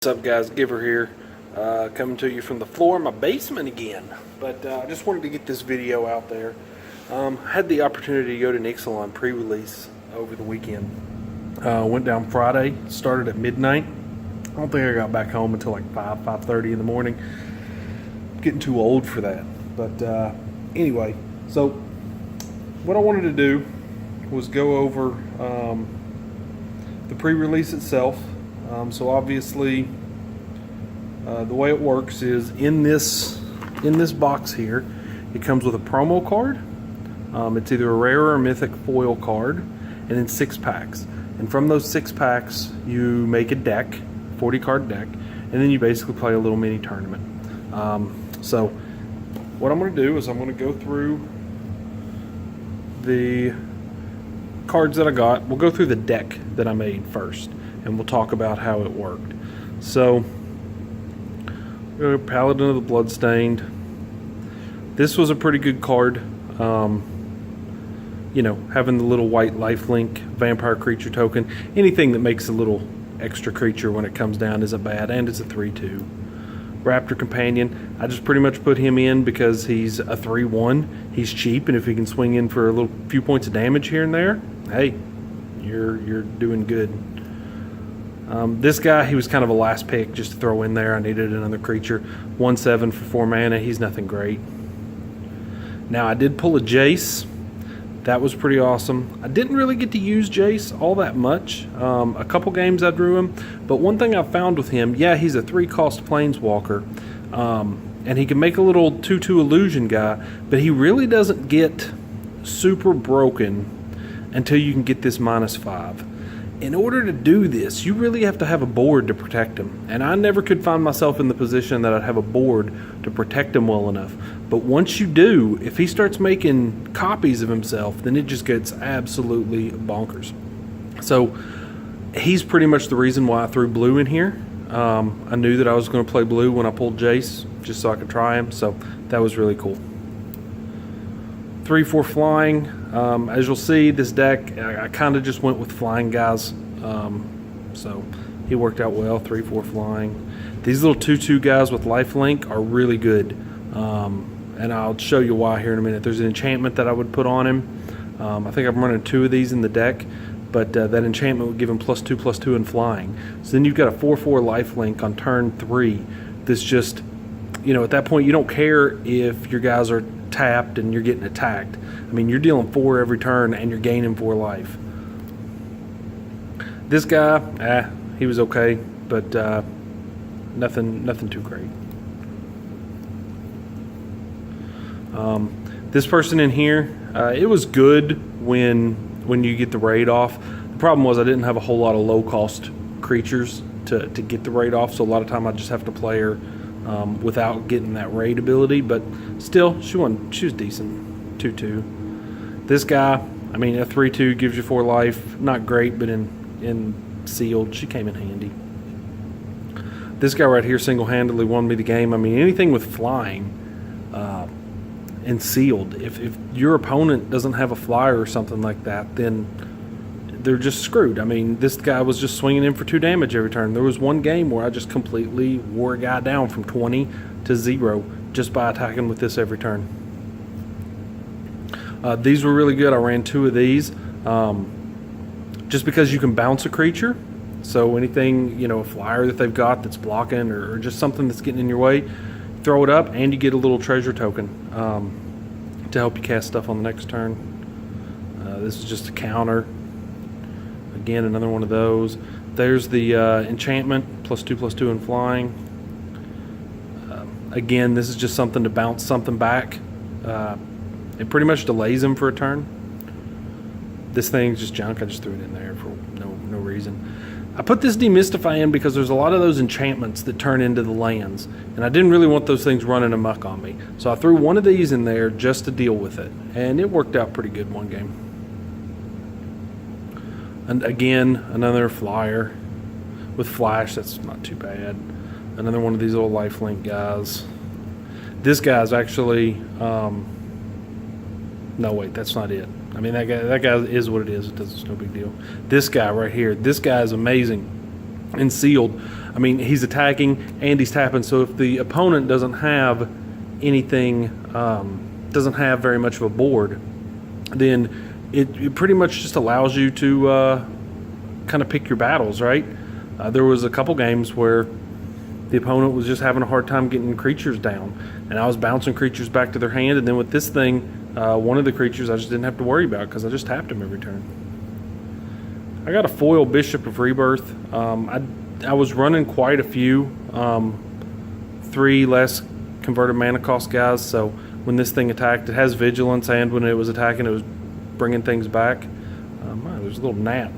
What's up, guys? Giver here, coming to you from the floor of my basement again. But I just wanted to get this video out there. I had the opportunity to go to an Ixalan Prerelease over the weekend. Went down Friday, started at midnight. I don't think I got back home until like 5:30 in the morning. Getting too old for that. But anyway, so what I wanted to do was go over the pre-release itself. So obviously, the way it works is in this box here, it comes with a promo card. It's either a rare or a mythic foil card, and then 6 packs. And from those 6 packs, you make a deck, 40 card deck, and then you basically play a little mini tournament. So what I'm going to do is I'm going to go through the cards that I got. We'll go through the deck that I made first, and we'll talk about how it worked. So, Paladin of the Bloodstained. This was a pretty good card. You know, having the little white lifelink vampire creature token. Anything that makes a little extra creature when it comes down isn't bad, and it's a 3/2. Raptor Companion. I just pretty much put him in because he's a 3/1. He's cheap, and if he can swing in for a few points of damage here and there, hey, you're doing good. This guy, he was kind of a last pick just to throw in there. I needed another creature. 1/7 for 4 mana. He's nothing great. Now, I did pull a Jace. That was pretty awesome. I didn't really get to use Jace all that much. A couple games I drew him. But one thing I found with him, yeah, he's a 3-cost Planeswalker. And he can make a little 2/2 illusion guy. But he really doesn't get super broken until you can get this -5. In order to do this, you really have to have a board to protect him. And I never could find myself in the position that I'd have a board to protect him well enough. But once you do, if he starts making copies of himself, then it just gets absolutely bonkers. So he's pretty much the reason why I threw blue in here. I knew that I was going to play blue when I pulled Jace, just so I could try him. So that was really cool. 3/4 flying. As you'll see, this deck, I kind of just went with flying guys. So he worked out well, 3/4 flying. These little 2/2 guys with lifelink are really good. And I'll show you why here in a minute. There's an enchantment that I would put on him. I think I'm running 2 of these in the deck, but that enchantment would give him +2/+2 in flying. So then you've got a 4/4 lifelink on turn 3. This just, you know, at that point you don't care if your guys are tapped and you're getting attacked. I mean, you're dealing 4 every turn and you're gaining 4 life. This guy, he was okay, but nothing too great. This person in here, it was good when you get the raid off. The problem was I didn't have a whole lot of low-cost creatures to get the raid off, so a lot of time I just have to play her without getting that raid ability. But still, she was decent. 2/2. This guy, I mean, a 3/2 gives you 4 life. Not great, but in sealed, she came in handy. This guy right here single-handedly won me the game. I mean, anything with flying and sealed, if your opponent doesn't have a flyer or something like that, then they're just screwed. I mean, this guy was just swinging in for 2 damage every turn. There was one game where I just completely wore a guy down from 20 to 0 just by attacking with this every turn. These were really good. I ran 2 of these just because you can bounce a creature. So anything, you know, a flyer that they've got that's blocking or just something that's getting in your way, throw it up and you get a little treasure token to help you cast stuff on the next turn. This is just a counter. Again, another one of those. There's the enchantment, +2/+2 in flying. Again, this is just something to bounce something back. It pretty much delays him for a turn. This thing's just junk. I just threw it in there for no reason. I put this Demystify in because there's a lot of those enchantments that turn into the lands, and I didn't really want those things running amok on me. So I threw one of these in there just to deal with it, and it worked out pretty good one game. And again, another flyer with flash. That's not too bad. Another one of these little lifelink guys. This guy's actually no, wait, that's not it. I mean, that guy is what it is. It's no big deal. This guy right here, this guy is amazing and sealed. I mean, he's attacking and he's tapping. So if the opponent doesn't have anything, doesn't have very much of a board, then it pretty much just allows you to kind of pick your battles, right? There was a couple games where the opponent was just having a hard time getting creatures down, and I was bouncing creatures back to their hand, and then with this thing, one of the creatures I just didn't have to worry about because I just tapped him every turn. I got a foil Bishop of Rebirth. I was running quite a few 3 less converted mana cost guys, so when this thing attacked, it has vigilance, and when it was attacking, it was bringing things back. There's a little gnat.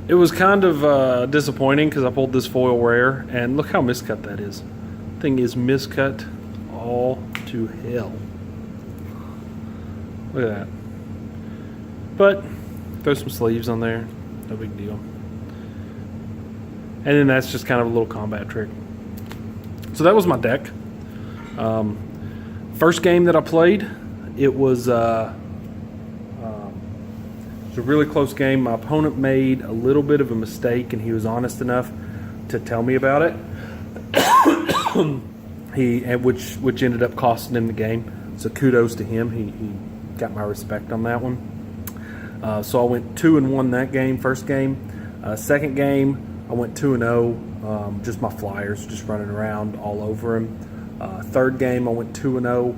It was kind of disappointing because I pulled this foil rare, and look how miscut that is. Thing is miscut all to hell. Look at that. But throw some sleeves on there, no big deal. And then that's just kind of a little combat trick. So that was my deck. First game that I played, it was a really close game. My opponent made a little bit of a mistake, and he was honest enough to tell me about it. Which ended up costing him the game. So kudos to him. He got my respect on that one. So I went 2-1 that game, first game. Second game, I went 2-0. Just my flyers, just running around all over him. Third game, I went 2-0.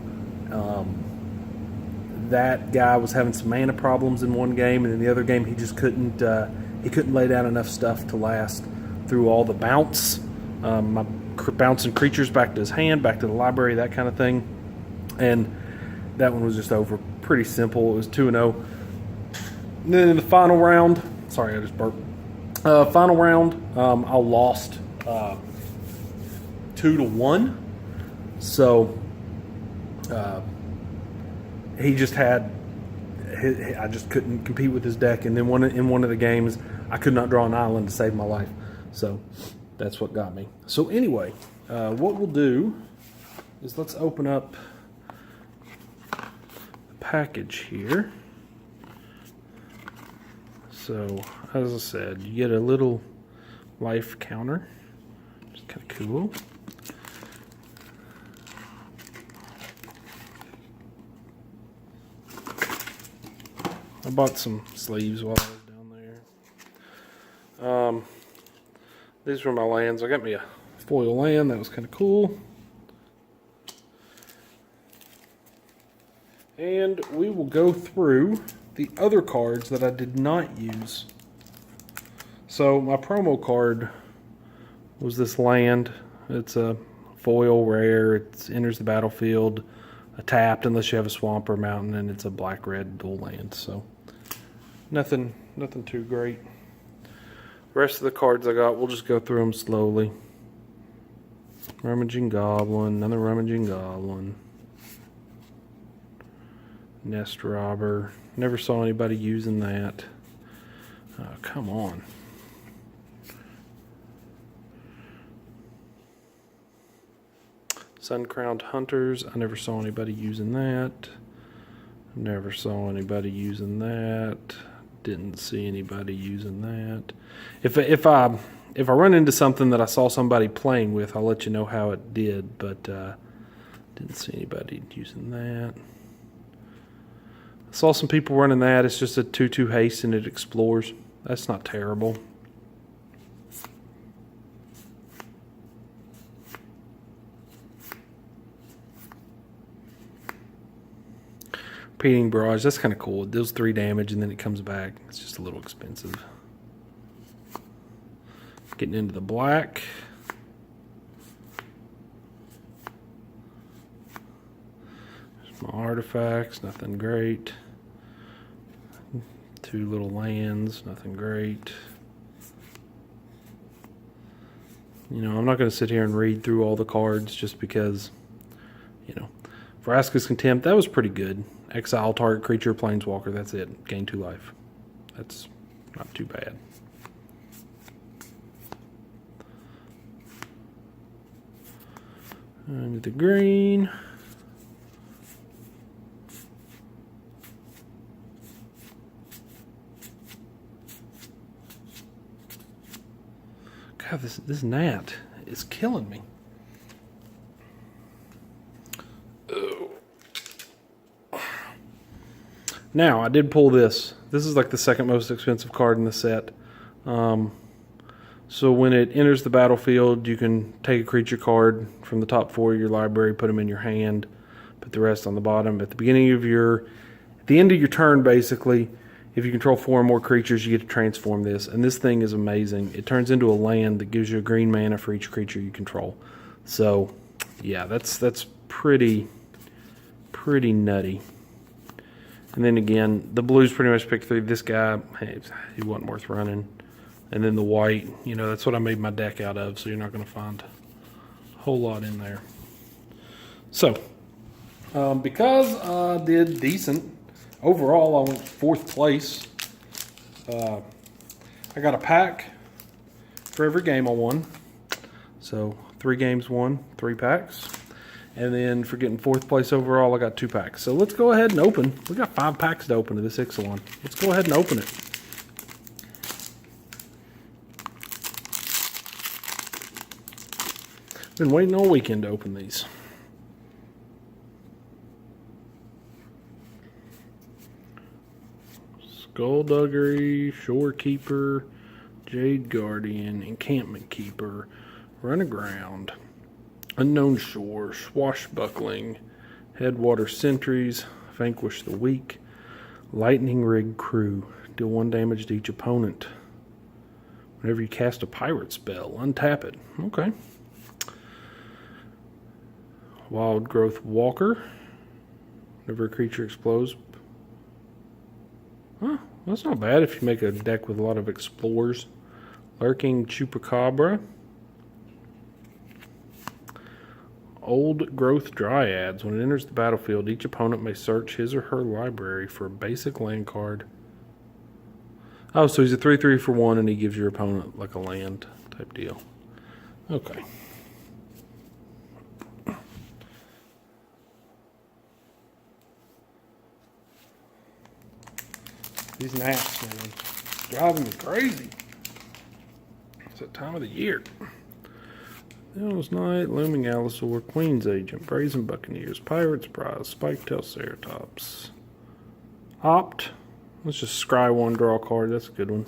That guy was having some mana problems in one game, and in the other game, he just couldn't lay down enough stuff to last through all the bounce. My bouncing creatures back to his hand, back to the library, that kind of thing. And that one was just over. Pretty simple. It was 2-0. And then in the final round, sorry, I just burped. Final round, I lost 2-1. So he just had, I just couldn't compete with his deck. And then in one of the games, I could not draw an island to save my life. So that's what got me. So anyway, what we'll do is let's open up the package here. So as I said, you get a little life counter. It's kind of cool. I bought some sleeves while I was down there. These were my lands. I got me a foil land. That was kind of cool. And we will go through the other cards that I did not use. So my promo card was this land. It's a foil rare. It enters the battlefield tapped unless you have a swamp or a mountain, and it's a black-red dual land. So nothing too great. The rest of the cards I got, we'll just go through them slowly. Rummaging Goblin, another Rummaging Goblin. Nest Robber. Never saw anybody using that. Oh, come on. Sun-Crowned Hunters. I never saw anybody using that. Never saw anybody using that. Didn't see anybody using that. If I run into something that I saw somebody playing with, I'll let you know how it did. But didn't see anybody using that. I saw some people running that. It's just a 2/2 haste and it explores. That's not terrible. Repeating Barrage, that's kind of cool. It deals 3 damage and then it comes back. It's just a little expensive. Getting into the black. There's my artifacts, nothing great. 2 little lands, nothing great. You know, I'm not going to sit here and read through all the cards just because, you know. Vraska's Contempt, that was pretty good. Exile target creature, planeswalker, that's it. Gain 2 life. That's not too bad. And the green. God, this gnat is killing me. Oh. Now, I did pull this. This is like the second most expensive card in the set. So when it enters the battlefield, you can take a creature card from the top 4 of your library, put them in your hand, put the rest on the bottom. At the end of your turn, basically, if you control 4 or more creatures, you get to transform this. And this thing is amazing. It turns into a land that gives you a green mana for each creature you control. So, yeah, that's pretty nutty. And then again, the blues pretty much pick through. This guy, hey, he wasn't worth running. And then the white, you know, that's what I made my deck out of, so you're not going to find a whole lot in there. So, because I did decent, overall I went 4th place. I got a pack for every game I won. So, 3 games won, 3 packs. And then for getting 4th place overall, I got 2 packs. So let's go ahead and open. We got 5 packs to open of this Ixalan. Let's go ahead and open it. Been waiting all weekend to open these. Skullduggery, Shorekeeper, Jade Guardian, Encampment Keeper, Run Aground, Unknown Shore, Swashbuckling, Headwater Sentries, Vanquish the Weak, Lightning Rig Crew, deal 1 damage to each opponent. Whenever you cast a pirate spell, untap it. Okay. Wild Growth Walker. Whenever a creature explodes. Huh, that's not bad if you make a deck with a lot of explorers. Lurking Chupacabra. Old Growth Dryads. When it enters the battlefield, each opponent may search his or her library for a basic land card. Oh, so he's a 3/3 for 1 and he gives your opponent like a land type deal. Okay. These gnats, man, driving me crazy. It's that time of the year. Hell's Knight, Looming Allosaur, Queen's Agent, Brazen Buccaneers, Pirate's Prize, Spiketail Ceratops. Opt. Let's just scry 1, draw a card. That's a good one.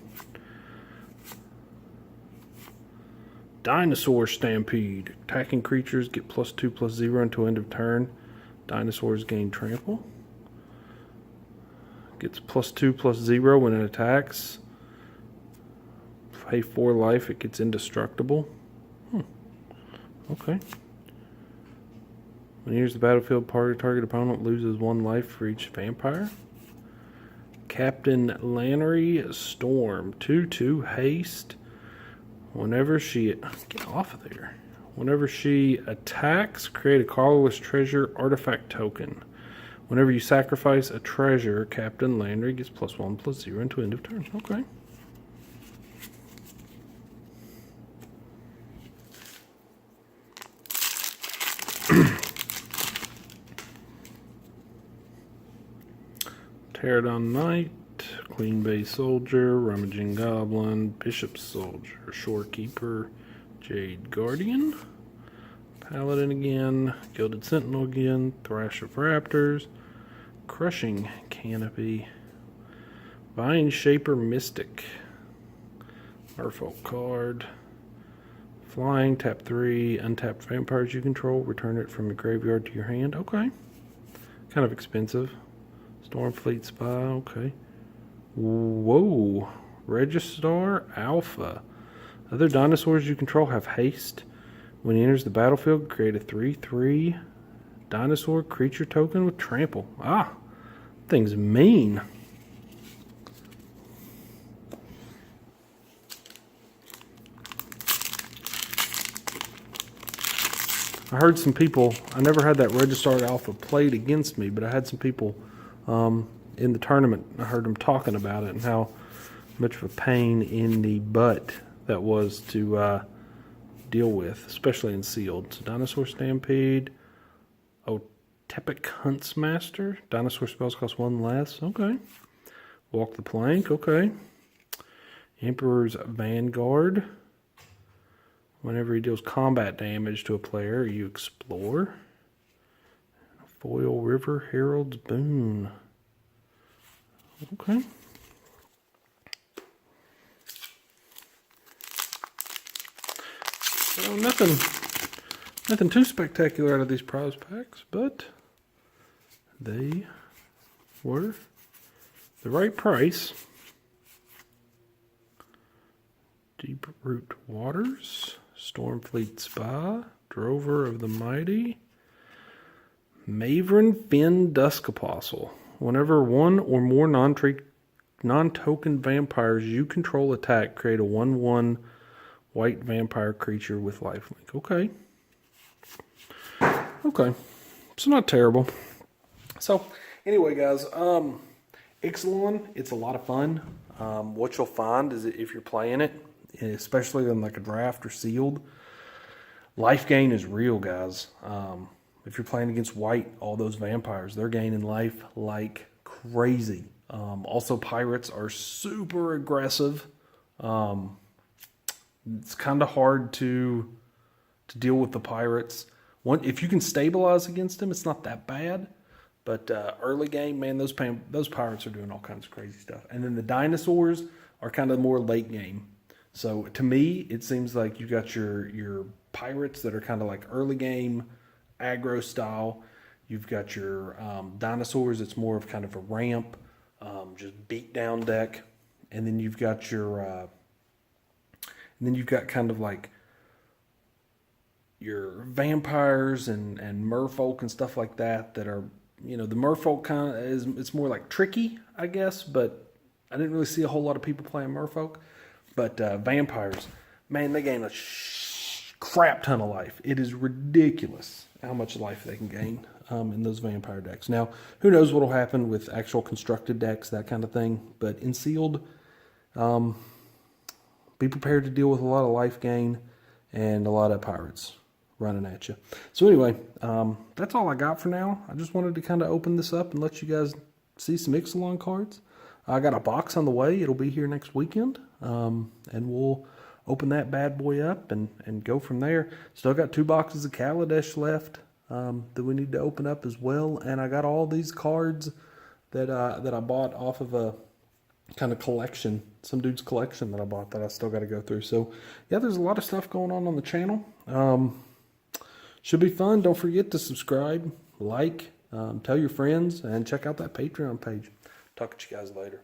Dinosaur Stampede. Attacking creatures get +2/+0 until end of turn. Dinosaurs gain trample. Gets +2/+0 when it attacks. Pay 4 life, it gets indestructible. Okay. When it enters the battlefield, target opponent loses 1 life for each vampire. Captain Lannery Storm. 2/2 haste. Whenever she... Get off of there. Whenever she attacks, create a colorless treasure artifact token. Whenever you sacrifice a treasure, Captain Landry gets +1/+0 until end of turn. Okay. Pterodon Knight, Queen Bay Soldier, Rummaging Goblin, Bishop Soldier, Shorekeeper, Jade Guardian, Paladin again, Gilded Sentinel again, Thrash of Raptors, Crushing Canopy, Vine Shaper Mystic, Merfolk card, Flying, tap 3, untapped vampires you control, return it from your graveyard to your hand. Okay. Kind of expensive. Stormfleet Spy, okay. Whoa. Registar Alpha. Other dinosaurs you control have haste. When he enters the battlefield, create a 3/3 dinosaur creature token with trample. Ah, thing's mean. I heard some people, I never had that Registered Alpha played against me, but I had some people in the tournament, I heard them talking about it and how much of a pain in the butt that was to deal with, especially in sealed. So Dinosaur Stampede, Tepic Huntsmaster, dinosaur spells cost 1 less, okay. Walk the Plank, okay. Emperor's Vanguard, Whenever he deals combat damage to a player, you explore. Foil River Herald's Boon. Okay. So nothing too spectacular out of these prize packs, but they were the right price. Deep Root Waters, Stormfleet Spy, Drover of the Mighty, Maverin Finn Dusk Apostle. Whenever one or more non-token vampires you control attack, create a 1/1 white vampire creature with lifelink. Okay. Okay. So not terrible. So anyway, guys, Ixalan, it's a lot of fun. What you'll find is that if you're playing it, especially in like a draft or sealed, life gain is real, guys. If you're playing against white, all those vampires, they're gaining life like crazy. Also, pirates are super aggressive. It's kind of hard to deal with the pirates. If you can stabilize against them, it's not that bad. But early game, man, those pirates are doing all kinds of crazy stuff. And then the dinosaurs are kind of more late game. So to me, it seems like you got your pirates that are kind of like early game, aggro style. You've got your dinosaurs. It's more of kind of a ramp, just beat down deck. And then you've got kind of like your vampires and merfolk and stuff like that are, the merfolk kind of it's more like tricky, I guess, but I didn't really see a whole lot of people playing merfolk. But vampires, man, they gain a crap ton of life. It is ridiculous how much life they can gain in those vampire decks. Now, who knows what will happen with actual constructed decks, that kind of thing. But in sealed, be prepared to deal with a lot of life gain and a lot of pirates running at you. So anyway, that's all I got for now. I just wanted to kind of open this up and let you guys see some Ixalan cards. I got a box on the way. It'll be here next weekend. And we'll open that bad boy up and go from there. Still got 2 boxes of Kaladesh left that we need to open up as well. And I got all these cards that I bought off of a kind of collection, some dude's collection that I bought that I still got to go through. So yeah, there's a lot of stuff going on the channel. Should be fun. Don't forget to subscribe, like, tell your friends, and check out that Patreon page. Talk to you guys later.